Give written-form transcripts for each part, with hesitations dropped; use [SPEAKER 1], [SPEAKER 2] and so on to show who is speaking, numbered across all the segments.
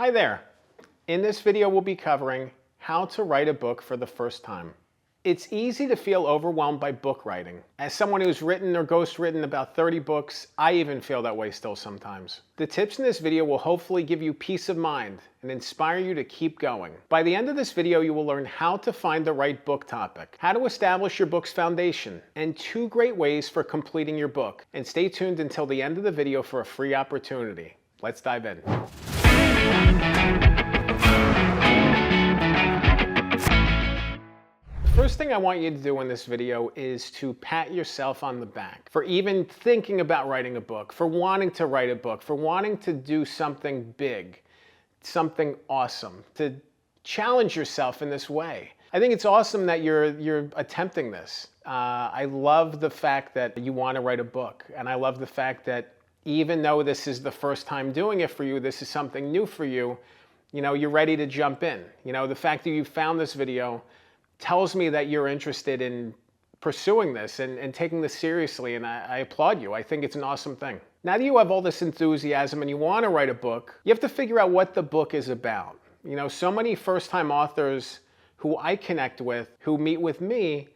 [SPEAKER 1] Hi there. In this video, we'll be covering how to write a book for the first time. It's easy to feel overwhelmed by book writing. As someone who's written or ghostwritten about 30 books, I even feel that way still sometimes. The tips in this video will hopefully give you peace of mind and inspire you to keep going. By the end of this video, you will learn how to find the right book topic, how to establish your book's foundation, and 2 great ways for completing your book. And stay tuned until the end of the video for a free opportunity. Let's dive in. First thing I want you to do in this video is to pat yourself on the back for even thinking about writing a book, for wanting to write a book, for wanting to do something big, something awesome, to challenge yourself in this way. I think it's awesome that you're attempting this. I love the fact that you want to write a book, and I love the fact that even though this is the first time doing it for you, this is something new for you, you're ready to jump in. The fact that you found this video tells me that you're interested in pursuing this and taking this seriously, and I applaud you. I think it's an awesome thing. Now that you have all this enthusiasm and you want to write a book, you have to figure out what the book is about. So many first-time authors who I connect with, who meet with me,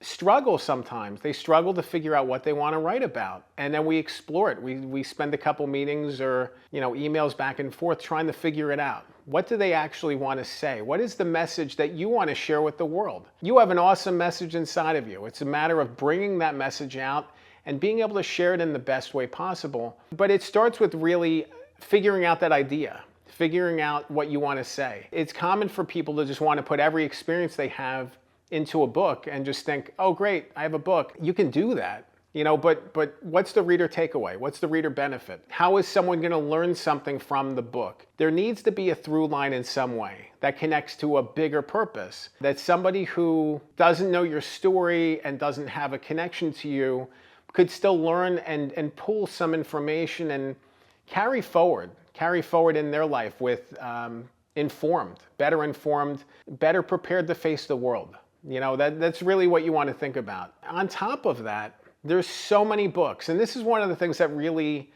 [SPEAKER 1] struggle sometimes. They struggle to figure out what they want to write about, and then we explore it. We spend a couple meetings or emails back and forth trying to figure it out. What do they actually want to say? What is the message that you want to share with the world? You have an awesome message inside of you. It's a matter of bringing that message out and being able to share it in the best way possible. But it starts with really figuring out that idea, figuring out what you want to say. It's common for people to just want to put every experience they have into a book and just think, oh great, I have a book. You can do that. But what's the reader takeaway? What's the reader benefit? How is someone going to learn something from the book? There needs to be a through line in some way that connects to a bigger purpose, that somebody who doesn't know your story and doesn't have a connection to you could still learn and pull some information and carry forward in their life with better prepared to face the world. That's really what you want to think about. On top of that, there's so many books, and this is one of the things that really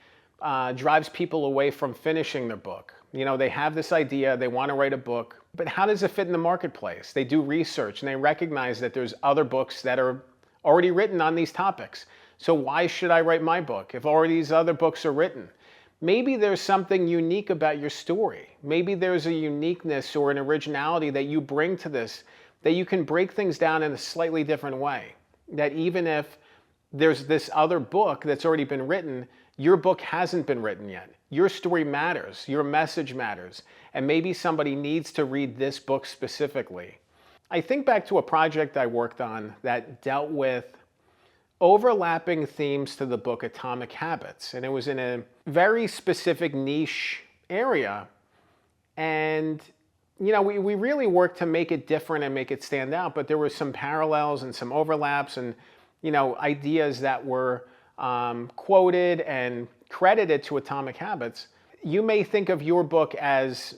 [SPEAKER 1] drives people away from finishing their book. They have this idea, they want to write a book, but how does it fit in the marketplace? They do research and they recognize that there's other books that are already written on these topics. So why should I write my book if already these other books are written? Maybe there's something unique about your story. Maybe there's a uniqueness or an originality that you bring to this, that you can break things down in a slightly different way. That even if there's this other book that's already been written, your book hasn't been written yet. Your story matters, your message matters, and maybe somebody needs to read this book specifically. I think back to a project I worked on that dealt with overlapping themes to the book Atomic Habits, and it was in a very specific niche area, and we really worked to make it different and make it stand out, but there were some parallels and some overlaps and ideas that were quoted and credited to Atomic Habits. You may think of your book as,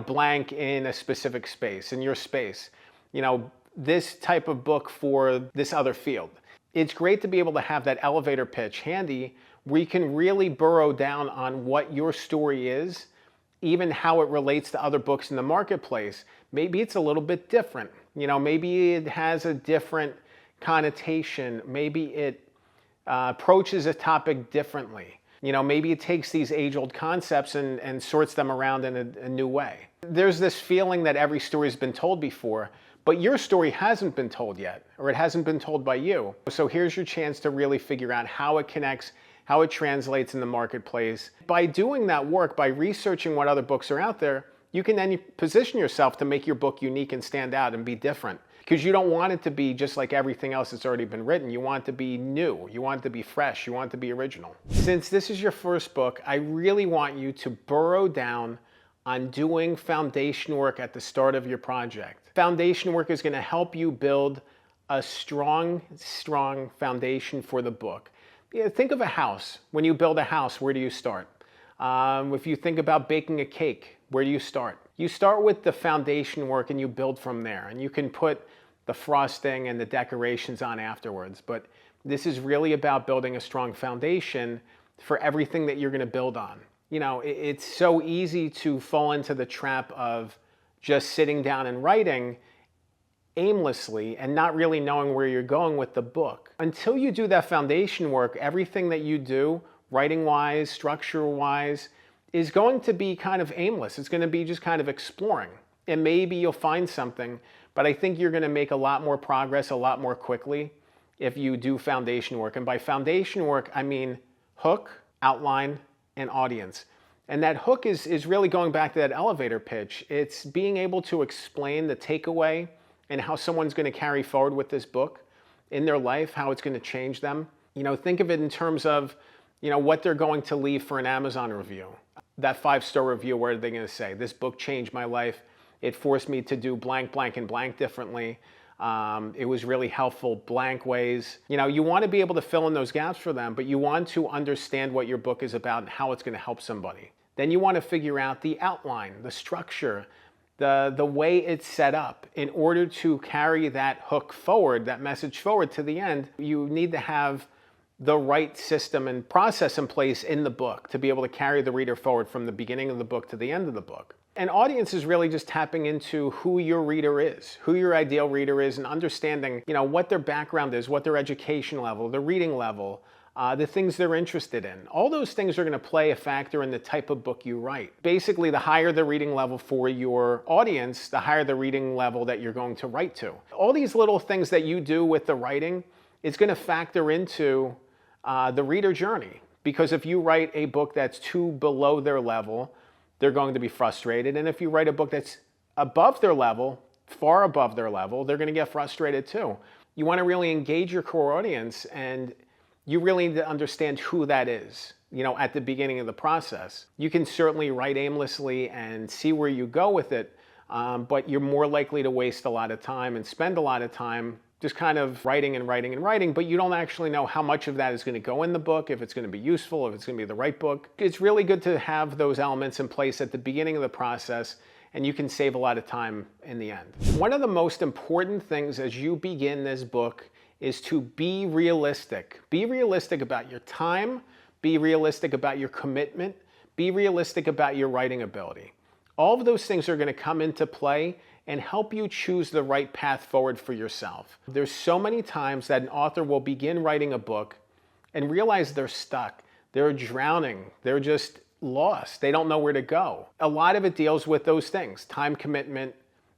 [SPEAKER 1] blank in a specific space, in your space. This type of book for this other field. It's great to be able to have that elevator pitch handy where you can really burrow down on what your story is, even how it relates to other books in the marketplace. Maybe it's a little bit different. Maybe it has a different connotation. Maybe it approaches a topic differently. Maybe it takes these age-old concepts and sorts them around in a new way. There's this feeling that every story has been told before, but your story hasn't been told yet, or it hasn't been told by you. So here's your chance to really figure out how it connects, how it translates in the marketplace. By doing that work, by researching what other books are out there, you can then position yourself to make your book unique and stand out and be different. Because you don't want it to be just like everything else that's already been written. You want it to be new. You want it to be fresh. You want it to be original. Since this is your first book, I really want you to burrow down on doing foundation work at the start of your project. Foundation work is going to help you build a strong foundation for the book. Think of a house. When you build a house, where do you start? If you think about baking a cake, where do you start? You start with the foundation work and you build from there. And you can put the frosting and the decorations on afterwards. But this is really about building a strong foundation for everything that you're going to build on. It's so easy to fall into the trap of just sitting down and writing aimlessly and not really knowing where you're going with the book. Until you do that foundation work, everything that you do, writing-wise, structure-wise, is going to be kind of aimless. It's going to be just kind of exploring. And maybe you'll find something, but I think you're going to make a lot more progress a lot more quickly if you do foundation work. And by foundation work, I mean hook, outline, and audience. And that hook is really going back to that elevator pitch. It's being able to explain the takeaway and how someone's going to carry forward with this book in their life, how it's going to change them. Think of it in terms of, what they're going to leave for an Amazon review. That 5-star review, what are they going to say? This book changed my life. It forced me to do blank, blank, and blank differently. It was really helpful blank ways. You want to be able to fill in those gaps for them, but you want to understand what your book is about and how it's going to help somebody. Then you want to figure out the outline, the structure, the way it's set up. In order to carry that hook forward, that message forward to the end, you need to have the right system and process in place in the book to be able to carry the reader forward from the beginning of the book to the end of the book. An audience is really just tapping into who your reader is, who your ideal reader is, and understanding, what their background is, what their education level, their reading level, the things they're interested in. All those things are going to play a factor in the type of book you write. Basically, the higher the reading level for your audience, the higher the reading level that you're going to write to. All these little things that you do with the writing is going to factor into the reader journey. Because if you write a book that's too below their level, they're going to be frustrated. And if you write a book that's above their level, far above their level, they're going to get frustrated too. You want to really engage your core audience, and you really need to understand who that is, at the beginning of the process. You can certainly write aimlessly and see where you go with it, but you're more likely to waste a lot of time and spend a lot of time just kind of writing and writing and writing, but you don't actually know how much of that is going to go in the book, if it's going to be useful, if it's going to be the right book. It's really good to have those elements in place at the beginning of the process, and you can save a lot of time in the end. One of the most important things as you begin this book is to be realistic. Be realistic about your time, be realistic about your commitment, be realistic about your writing ability. All of those things are going to come into play and help you choose the right path forward for yourself. There's so many times that an author will begin writing a book and realize they're stuck, they're drowning, they're just lost, they don't know where to go. A lot of it deals with those things: time commitment,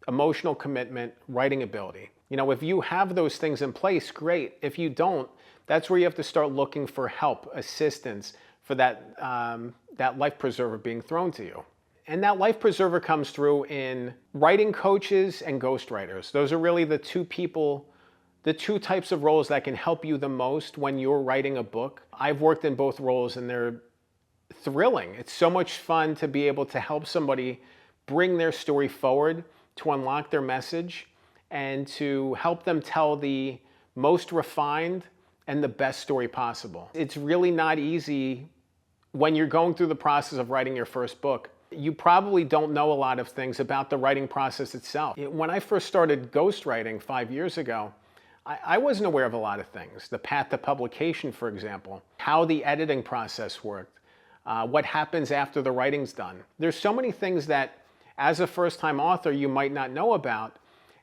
[SPEAKER 1] emotional commitment, writing ability. If you have those things in place, great. If you don't, that's where you have to start looking for help, assistance, for that life preserver being thrown to you. And that life preserver comes through in writing coaches and ghostwriters. Those are really the two types of roles that can help you the most when you're writing a book. I've worked in both roles, and they're thrilling. It's so much fun to be able to help somebody bring their story forward, to unlock their message, and to help them tell the most refined and the best story possible. It's really not easy when you're going through the process of writing your first book. You probably don't know a lot of things about the writing process itself. When I first started ghostwriting 5 years ago, I wasn't aware of a lot of things. The path to publication, for example, how the editing process worked, what happens after the writing's done. There's so many things that, as a first-time author, you might not know about,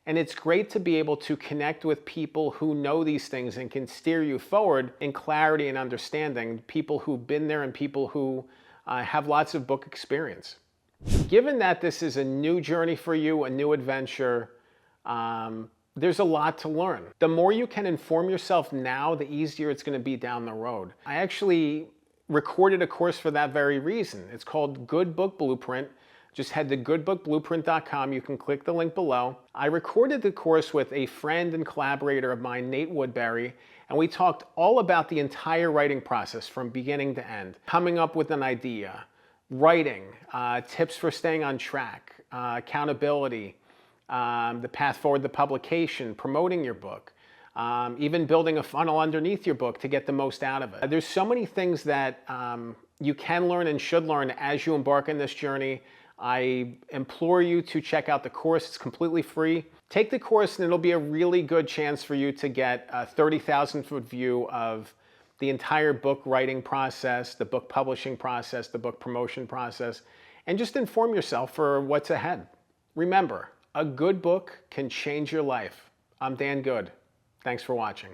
[SPEAKER 1] and it's great to be able to connect with people who know these things and can steer you forward in clarity and understanding, people who've been there and people who have lots of book experience. Given that this is a new journey for you, a new adventure, there's a lot to learn. The more you can inform yourself now, the easier it's going to be down the road. I actually recorded a course for that very reason. It's called Good Book Blueprint. Just head to goodbookblueprint.com. You can click the link below. I recorded the course with a friend and collaborator of mine, Nate Woodbury, and we talked all about the entire writing process from beginning to end. Coming up with an idea, writing, tips for staying on track, accountability, the path forward to publication, promoting your book, even building a funnel underneath your book to get the most out of it. There's so many things that you can learn and should learn as you embark on this journey. I implore you to check out the course. It's completely free. Take the course and it'll be a really good chance for you to get a 30,000-foot view of the entire book writing process, the book publishing process, the book promotion process, and just inform yourself for what's ahead. Remember, a good book can change your life. I'm Dan Good. Thanks for watching.